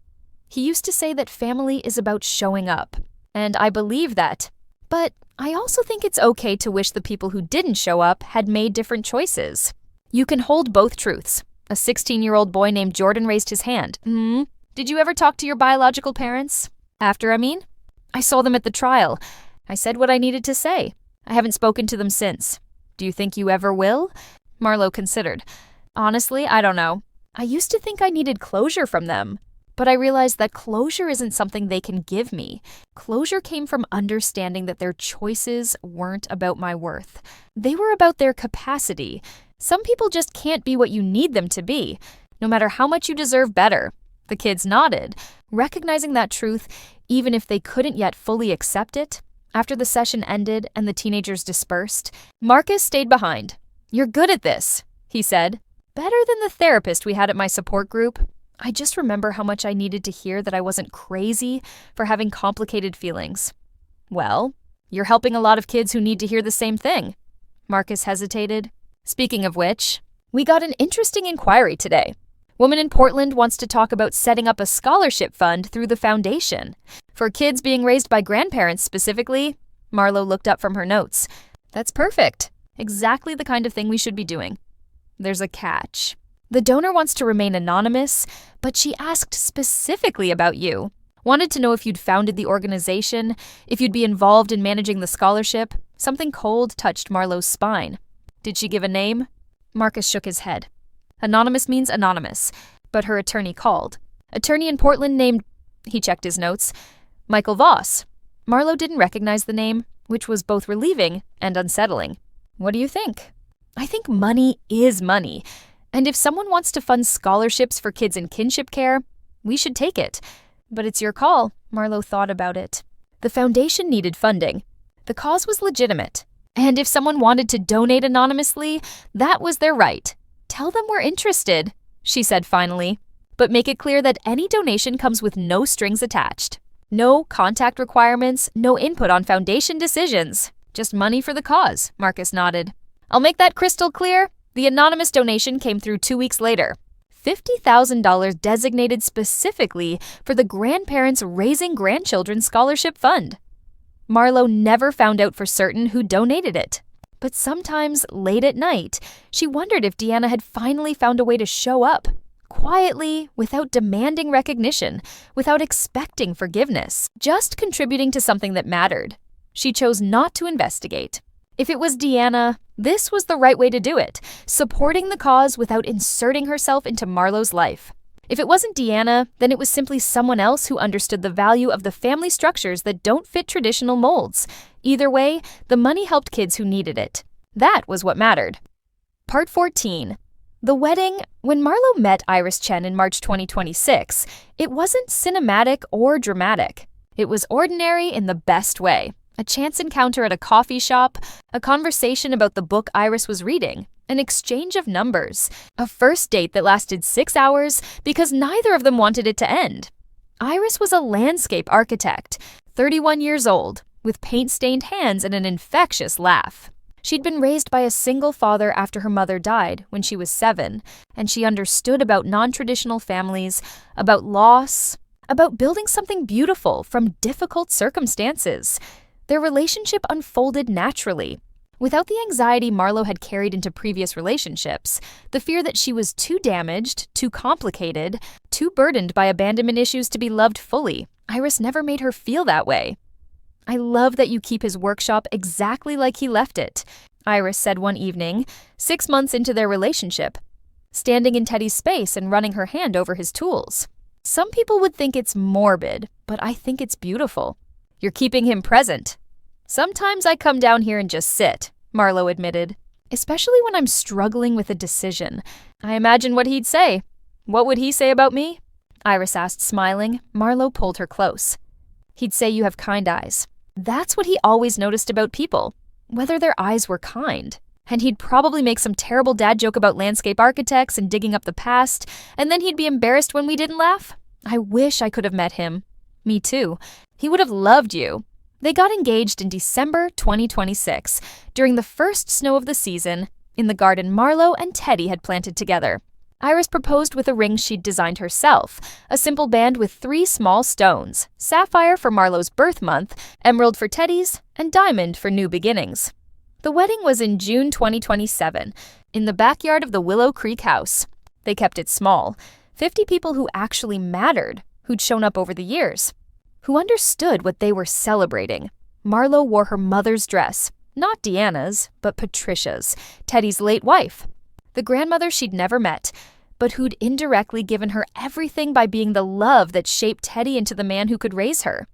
he used to say that family is about showing up. And I believe that. But I also think it's okay to wish the people who didn't show up had made different choices. You can hold both truths. A 16-year-old boy named Jordan raised his hand. Did you ever talk to your biological parents? After, I mean? I saw them at the trial. I said what I needed to say. I haven't spoken to them since. Do you think you ever will? Marlo considered. Honestly, I don't know. I used to think I needed closure from them. But I realized that closure isn't something they can give me. Closure came from understanding that their choices weren't about my worth. They were about their capacity. Some people just can't be what you need them to be, no matter how much you deserve better. The kids nodded, recognizing that truth, even if they couldn't yet fully accept it. After the session ended and the teenagers dispersed, Marcus stayed behind. You're good at this, he said. Better than the therapist we had at my support group. I just remember how much I needed to hear that I wasn't crazy for having complicated feelings. Well, you're helping a lot of kids who need to hear the same thing. Marcus hesitated. Speaking of which, we got an interesting inquiry today. Woman in Portland wants to talk about setting up a scholarship fund through the foundation. For kids being raised by grandparents specifically, Marlo looked up from her notes. That's perfect. Exactly the kind of thing we should be doing. There's a catch. The donor wants to remain anonymous, but she asked specifically about you. Wanted to know if you'd founded the organization, if you'd be involved in managing the scholarship. Something cold touched Marlo's spine. Did she give a name? Marcus shook his head. Anonymous means anonymous, but her attorney called. Attorney in Portland named, he checked his notes, Michael Voss. Marlo didn't recognize the name, which was both relieving and unsettling. What do you think? I think money is money. And if someone wants to fund scholarships for kids in kinship care, we should take it. But it's your call, Marlo thought about it. The foundation needed funding. The cause was legitimate. And if someone wanted to donate anonymously, that was their right. Tell them we're interested, she said finally. But make it clear that any donation comes with no strings attached. No contact requirements, no input on foundation decisions. Just money for the cause, Marcus nodded. I'll make that crystal clear. The anonymous donation came through 2 weeks later. $50,000 designated specifically for the Grandparents Raising Grandchildren Scholarship Fund. Marlo never found out for certain who donated it. But sometimes, late at night, she wondered if Deanna had finally found a way to show up. Quietly, without demanding recognition, without expecting forgiveness, just contributing to something that mattered. She chose not to investigate. If it was Deanna, this was the right way to do it, supporting the cause without inserting herself into Marlo's life. If it wasn't Deanna, then it was simply someone else who understood the value of the family structures that don't fit traditional molds. Either way, the money helped kids who needed it. That was what mattered. Part 14. The wedding. When Marlo met Iris Chen in March 2026, it wasn't cinematic or dramatic. It was ordinary in the best way. A chance encounter at a coffee shop, a conversation about the book Iris was reading, an exchange of numbers, a first date that lasted 6 hours because neither of them wanted it to end. Iris was a landscape architect, 31 years old, with paint-stained hands and an infectious laugh. She'd been raised by a single father after her mother died when she was 7, and she understood about non-traditional families, about loss, about building something beautiful from difficult circumstances. Their relationship unfolded naturally. Without the anxiety Marlo had carried into previous relationships, the fear that she was too damaged, too complicated, too burdened by abandonment issues to be loved fully, Iris never made her feel that way. I love that you keep his workshop exactly like he left it, Iris said one evening, 6 months into their relationship, standing in Teddy's space and running her hand over his tools. Some people would think it's morbid, but I think it's beautiful. You're keeping him present. Sometimes I come down here and just sit, Marlo admitted, especially when I'm struggling with a decision. I imagine what he'd say. What would he say about me? Iris asked, smiling. Marlo pulled her close. He'd say you have kind eyes. That's what he always noticed about people, whether their eyes were kind. And he'd probably make some terrible dad joke about landscape architects and digging up the past, and then he'd be embarrassed when we didn't laugh. I wish I could have met him. Me too. He would have loved you. They got engaged in December 2026, during the first snow of the season, in the garden Marlo and Teddy had planted together. Iris proposed with a ring she'd designed herself, a simple band with 3 small stones, sapphire for Marlo's birth month, emerald for Teddy's, and diamond for new beginnings. The wedding was in June 2027, in the backyard of the Willow Creek house. They kept it small, 50 people who actually mattered, who'd shown up over the years, who understood what they were celebrating. Marlo wore her mother's dress, not Deanna's, but Patricia's, Teddy's late wife. The grandmother she'd never met, but who'd indirectly given her everything by being the love that shaped Teddy into the man who could raise her.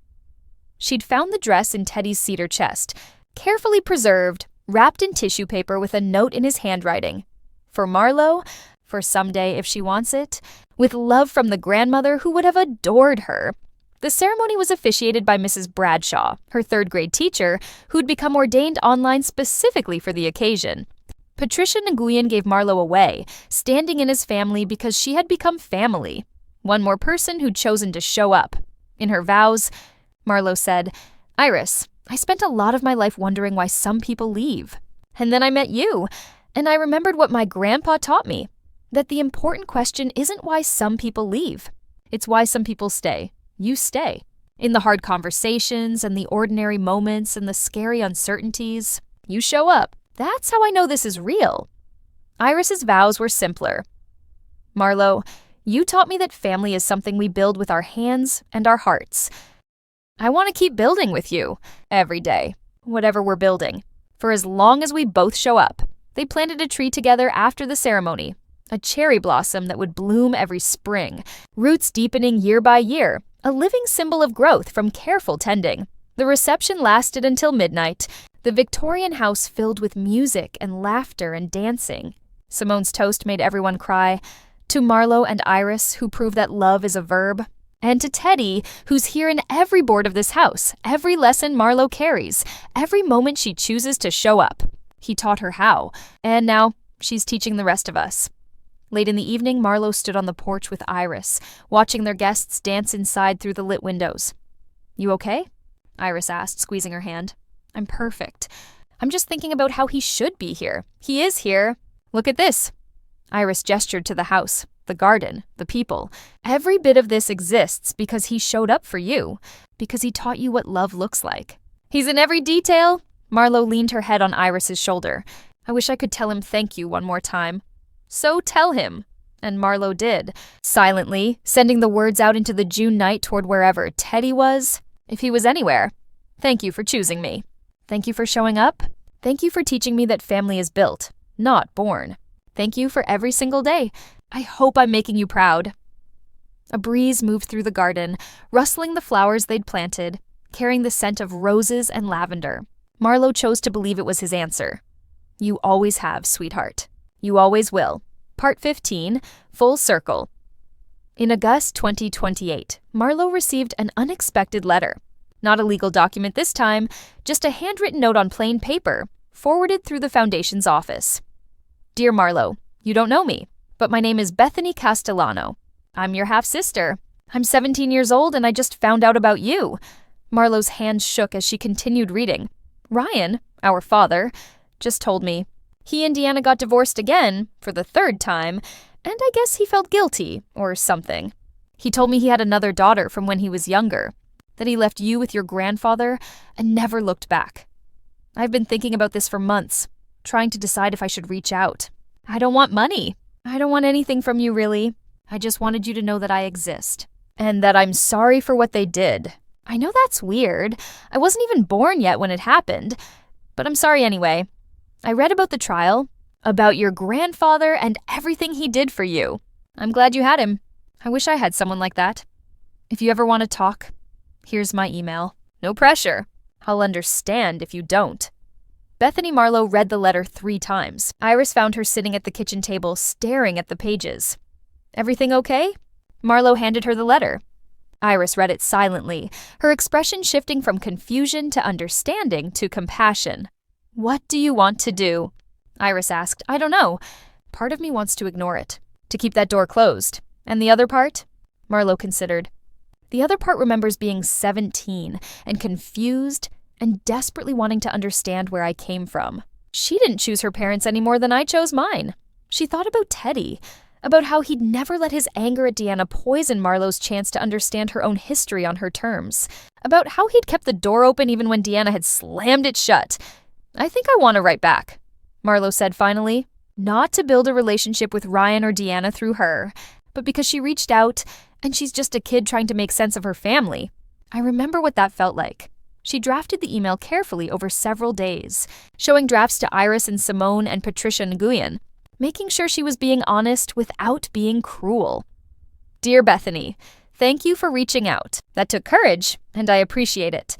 She'd found the dress in Teddy's cedar chest, carefully preserved, wrapped in tissue paper with a note in his handwriting. For Marlo, for someday if she wants it, with love from the grandmother who would have adored her. The ceremony was officiated by Mrs. Bradshaw, her 3rd grade teacher, who'd become ordained online specifically for the occasion. Patricia Nguyen gave Marlo away, standing in his family because she had become family. One more person who'd chosen to show up. In her vows, Marlo said, "Iris, I spent a lot of my life wondering why some people leave. And then I met you, and I remembered what my grandpa taught me, that the important question isn't why some people leave. It's why some people stay. You stay. In the hard conversations and the ordinary moments and the scary uncertainties, you show up. That's how I know this is real." Iris's vows were simpler. "Marlo, you taught me that family is something we build with our hands and our hearts. I want to keep building with you, every day, whatever we're building, for as long as we both show up." They planted a tree together after the ceremony, a cherry blossom that would bloom every spring, roots deepening year by year, a living symbol of growth from careful tending. The reception lasted until midnight, the Victorian house filled with music and laughter and dancing. Simone's toast made everyone cry. To Marlo and Iris, who prove that love is a verb. And to Teddy, who's here in every board of this house, every lesson Marlo carries, every moment she chooses to show up. He taught her how, and now she's teaching the rest of us. Late in the evening, Marlo stood on the porch with Iris, watching their guests dance inside through the lit windows. "You okay?" Iris asked, squeezing her hand. "I'm perfect. I'm just thinking about how he should be here. He is here. Look at this." Iris gestured to the house, the garden, the people. "Every bit of this exists because he showed up for you, because he taught you what love looks like. He's in every detail." Marlo leaned her head on Iris's shoulder. "I wish I could tell him thank you one more time." "So tell him." And Marlo did, silently, sending the words out into the June night toward wherever Teddy was, if he was anywhere. "Thank you for choosing me. Thank you for showing up. Thank you for teaching me that family is built, not born. Thank you for every single day. I hope I'm making you proud." A breeze moved through the garden, rustling the flowers they'd planted, carrying the scent of roses and lavender. Marlo chose to believe it was his answer. "You always have, sweetheart. You always will." Part 15, Full Circle. In August 2028, Marlo received an unexpected letter. Not a legal document this time, just a handwritten note on plain paper, forwarded through the Foundation's office. "Dear Marlo, you don't know me, but my name is Bethany Castellano. I'm your half-sister. I'm 17 years old and I just found out about you." Marlo's hands shook as she continued reading. "Ryan, our father, just told me. He and Deanna got divorced again, for the 3rd time, and I guess he felt guilty, or something. He told me he had another daughter from when he was younger, that he left you with your grandfather and never looked back. I've been thinking about this for months, trying to decide if I should reach out. I don't want money. I don't want anything from you, really. I just wanted you to know that I exist, and that I'm sorry for what they did. I know that's weird. I wasn't even born yet when it happened, but I'm sorry anyway. I read about the trial, about your grandfather and everything he did for you. I'm glad you had him. I wish I had someone like that. If you ever want to talk, here's my email. No pressure. I'll understand if you don't." Bethany Marlo read the letter 3 times. Iris found her sitting at the kitchen table, staring at the pages. "Everything okay?" Marlo handed her the letter. Iris read it silently, her expression shifting from confusion to understanding to compassion. "What do you want to do?" Iris asked. I don't know. Part of me wants to ignore it, to keep that door closed. And the other part? Marlo considered. The other part remembers being 17 and confused and desperately wanting to understand where I came from. She didn't choose her parents any more than I chose mine. She thought about Teddy, about how he'd never let his anger at Deanna poison Marlo's chance to understand her own history on her terms, about how he'd kept the door open even when Deanna had slammed it shut. I think I want to write back, Marlo said finally, not to build a relationship with Ryan or Deanna through her, but because she reached out and she's just a kid trying to make sense of her family. I remember what that felt like. She drafted the email carefully over several days, showing drafts to Iris and Simone and Patricia Nguyen, making sure she was being honest without being cruel. Dear Bethany, thank you for reaching out. That took courage, and I appreciate it.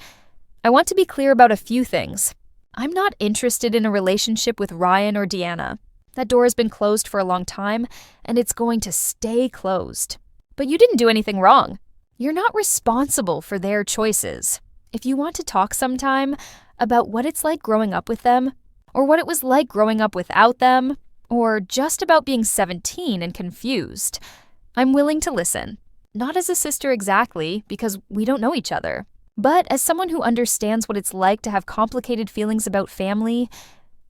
I want to be clear about a few things. I'm not interested in a relationship with Ryan or Deanna. That door has been closed for a long time, and it's going to stay closed. But you didn't do anything wrong. You're not responsible for their choices. If you want to talk sometime about what it's like growing up with them, or what it was like growing up without them, or just about being 17 and confused, I'm willing to listen. Not as a sister exactly, because we don't know each other, but as someone who understands what it's like to have complicated feelings about family.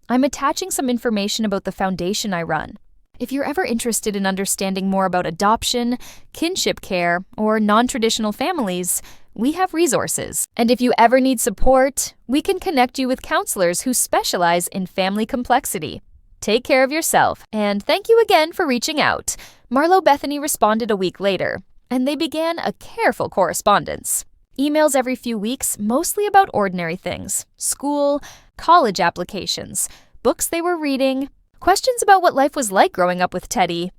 I'm attaching some information about the foundation I run. If you're ever interested in understanding more about adoption, kinship care, or non-traditional families, we have resources. And if you ever need support, we can connect you with counselors who specialize in family complexity. Take care of yourself, and thank you again for reaching out. Marlo Bethany responded a week later, and they began a careful correspondence. Emails every few weeks, mostly about ordinary things: school, college applications, books they were reading, questions about what life was like growing up with Teddy.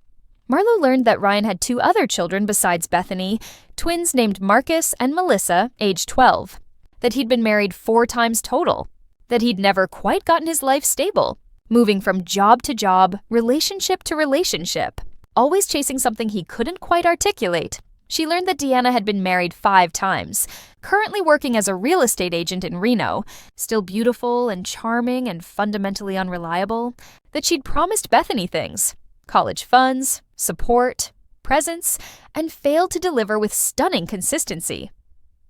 Marlo learned that Ryan had 2 other children besides Bethany, twins named Marcus and Melissa, age 12, that he'd been married 4 times total, that he'd never quite gotten his life stable, moving from job to job, relationship to relationship, always chasing something he couldn't quite articulate. She learned that Deanna had been married 5 times, currently working as a real estate agent in Reno, still beautiful and charming and fundamentally unreliable, that she'd promised Bethany things: college funds, support, presents, and failed to deliver with stunning consistency.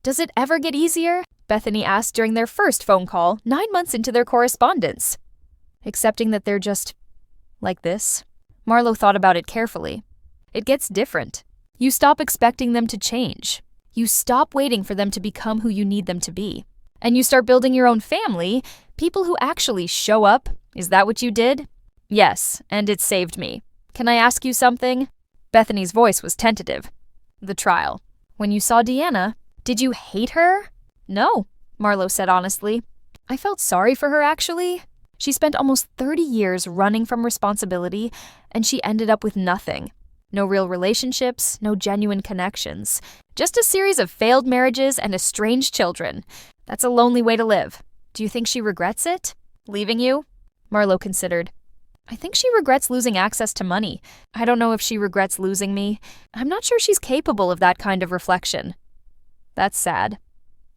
Does it ever get easier? Bethany asked during their first phone call 9 months into their correspondence. Accepting that they're just like this? Marlo thought about it carefully. It gets different. You stop expecting them to change. You stop waiting for them to become who you need them to be. And you start building your own family, people who actually show up. Is that what you did? Yes, and it saved me. Can I ask you something? Bethany's voice was tentative. The trial. When you saw Deanna, did you hate her? No, Marlo said honestly. I felt sorry for her, actually. She spent almost 30 years running from responsibility, and she ended up with nothing. No real relationships, no genuine connections. Just a series of failed marriages and estranged children. That's a lonely way to live. Do you think she regrets it? Leaving you? Marlo considered. I think she regrets losing access to money. I don't know if she regrets losing me. I'm not sure she's capable of that kind of reflection. That's sad.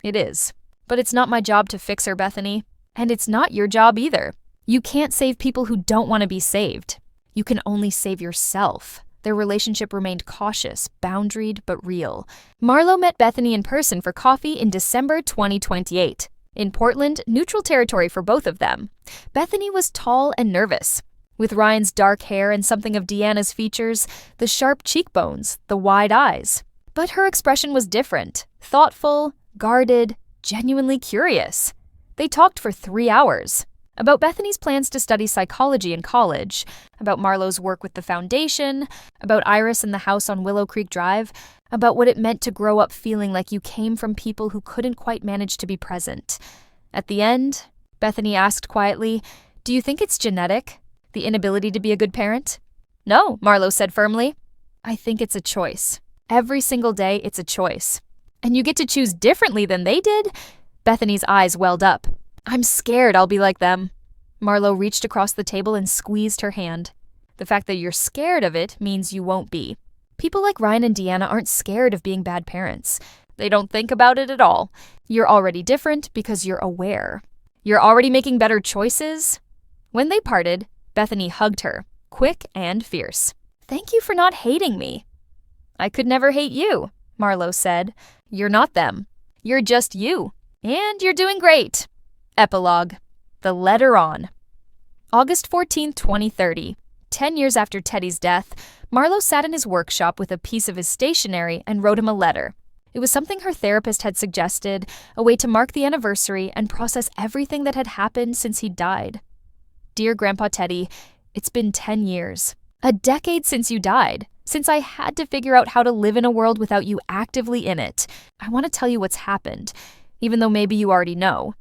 It is. But it's not my job to fix her, Bethany. And it's not your job either. You can't save people who don't want to be saved. You can only save yourself. Their relationship remained cautious, boundaried, but real. Marlo met Bethany in person for coffee in December 2028. In Portland, neutral territory for both of them. Bethany was tall and nervous, with Ryan's dark hair and something of Deanna's features, the sharp cheekbones, the wide eyes. But her expression was different, thoughtful, guarded, genuinely curious. They talked for 3 hours. About Bethany's plans to study psychology in college, about Marlo's work with the foundation, about Iris and the house on Willow Creek Drive, about what it meant to grow up feeling like you came from people who couldn't quite manage to be present. At the end, Bethany asked quietly, "Do you think it's genetic? The inability to be a good parent?" "No," Marlo said firmly. "I think it's a choice. Every single day, it's a choice. And you get to choose differently than they did?" Bethany's eyes welled up. "I'm scared I'll be like them." Marlo reached across the table and squeezed her hand. The fact that you're scared of it means you won't be. People like Ryan and Deanna aren't scared of being bad parents. They don't think about it at all. You're already different because you're aware. You're already making better choices. When they parted, Bethany hugged her, quick and fierce. "Thank you for not hating me." "I could never hate you," Marlo said. "You're not them. You're just you. And you're doing great." Epilogue. The Letter On. August 14, 2030. 10 years after Teddy's death, Marlo sat in his workshop with a piece of his stationery and wrote him a letter. It was something her therapist had suggested, a way to mark the anniversary and process everything that had happened since he died. "Dear Grandpa Teddy, it's been 10 years. A decade since you died. Since I had to figure out how to live in a world without you actively in it. I want to tell you what's happened, even though maybe you already know.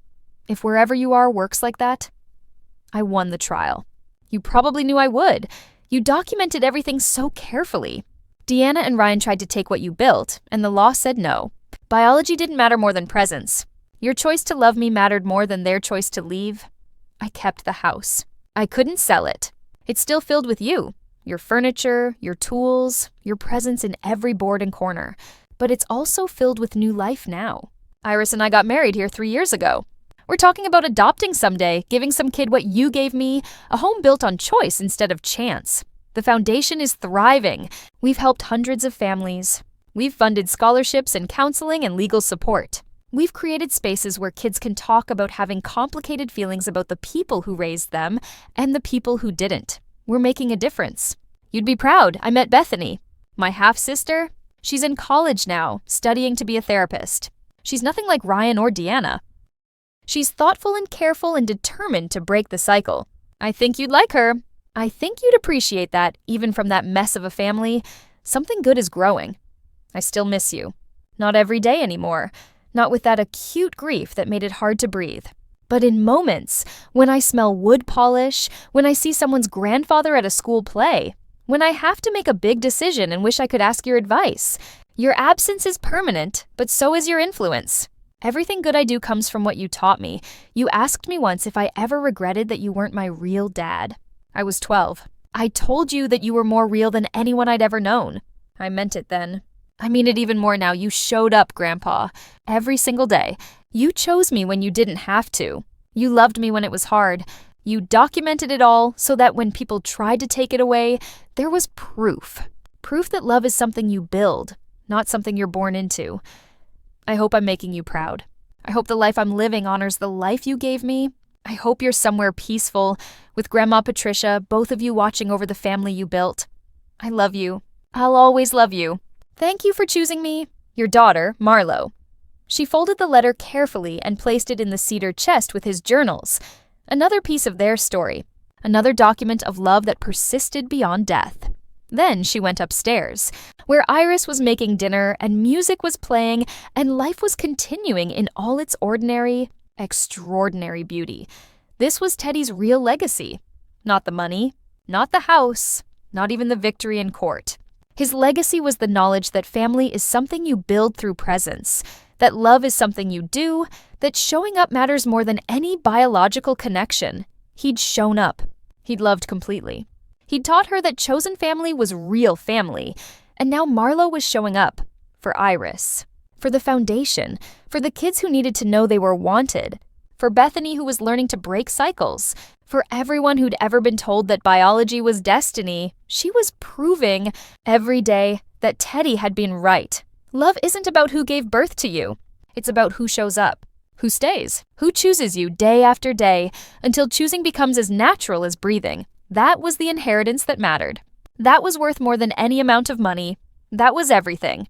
If wherever you are works like that, I won the trial. You probably knew I would. You documented everything so carefully. Deanna and Ryan tried to take what you built, and the law said no. Biology didn't matter more than presence. Your choice to love me mattered more than their choice to leave. I kept the house. I couldn't sell it. It's still filled with you. Your furniture, your tools, your presence in every board and corner. But it's also filled with new life now. Iris and I got married here 3 years ago. We're talking about adopting someday, giving some kid what you gave me, a home built on choice instead of chance. The foundation is thriving. We've helped hundreds of families. We've funded scholarships and counseling and legal support. We've created spaces where kids can talk about having complicated feelings about the people who raised them and the people who didn't. We're making a difference. You'd be proud. I met Bethany, my half-sister. She's in college now, studying to be a therapist. She's nothing like Ryan or Deanna. She's thoughtful and careful and determined to break the cycle. I think you'd like her. I think you'd appreciate that, even from that mess of a family. Something good is growing. I still miss you. Not every day anymore. Not with that acute grief that made it hard to breathe. But in moments, when I smell wood polish, when I see someone's grandfather at a school play, when I have to make a big decision and wish I could ask your advice. Your absence is permanent, but so is your influence. Everything good I do comes from what you taught me. You asked me once if I ever regretted that you weren't my real dad. I was 12. I told you that you were more real than anyone I'd ever known. I meant it then. I mean it even more now. You showed up, Grandpa. Every single day. You chose me when you didn't have to. You loved me when it was hard. You documented it all so that when people tried to take it away, there was proof. Proof that love is something you build, not something you're born into. I hope I'm making you proud. I hope the life I'm living honors the life you gave me. I hope you're somewhere peaceful, with Grandma Patricia, both of you watching over the family you built. I love you. I'll always love you. Thank you for choosing me. Your daughter, Marlo. She folded the letter carefully and placed it in the cedar chest with his journals. Another piece of their story. Another document of love that persisted beyond death. Then she went upstairs, where Iris was making dinner and music was playing and life was continuing in all its ordinary, extraordinary beauty. This was Teddy's real legacy. Not the money, not the house, not even the victory in court. His legacy was the knowledge that family is something you build through presence, that love is something you do, that showing up matters more than any biological connection. He'd shown up. He'd loved completely. He'd taught her that chosen family was real family, and now Marlo was showing up for Iris, for the foundation, for the kids who needed to know they were wanted, for Bethany who was learning to break cycles, for everyone who'd ever been told that biology was destiny. She was proving every day that Teddy had been right. Love isn't about who gave birth to you. It's about who shows up, who stays, who chooses you day after day until choosing becomes as natural as breathing. That was the inheritance that mattered. That was worth more than any amount of money. That was everything.